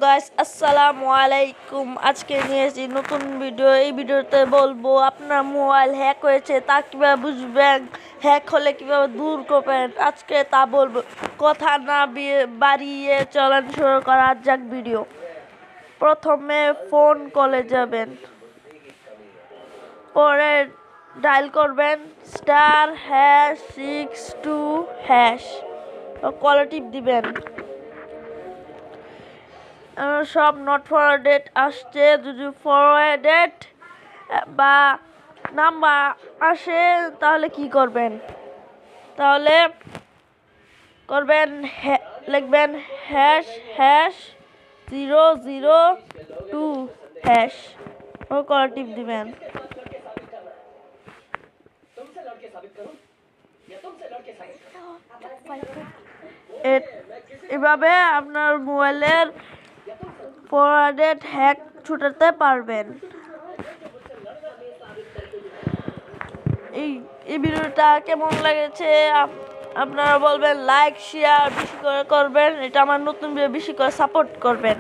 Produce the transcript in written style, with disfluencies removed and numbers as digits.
Guys আসসালামু আলাইকুম। আজকে নিয়েছি নতুন ভিডিও। এই ভিডিওতে বলবো আপনার মোবাইল হ্যাক হয়েছে তা কিভাবে বুঝবেন, হ্যাক হলে কিভাবে দূর করবেন। আজকে তা বলবো। কথা না বাড়িয়ে চলেন শুরু করা যাক ভিডিও। প্রথমে ফোন কলে যাবেন, পরে ডায়াল করবেন ***62# কলে টিপ দিবেন। সব নট ফরওয়ার্ডেড আসছে। যদি ফরওয়ার্ডেড বা নাম্বার আসে তাহলে কি করবেন? তাহলে করবেন লিখবেন #002# কল টিপ দিবেন। এভাবে আপনার মোবাইলের ফরওয়ার্ডেড হ্যাক ছুটাতে পারবেন। এই ভিডিওটা কেমন লেগেছে আপনারা বলবেন, লাইক শেয়ার বেশি করে করবেন। এটা আমার নতুন ভিডিও, বেশি করে সাপোর্ট করবেন।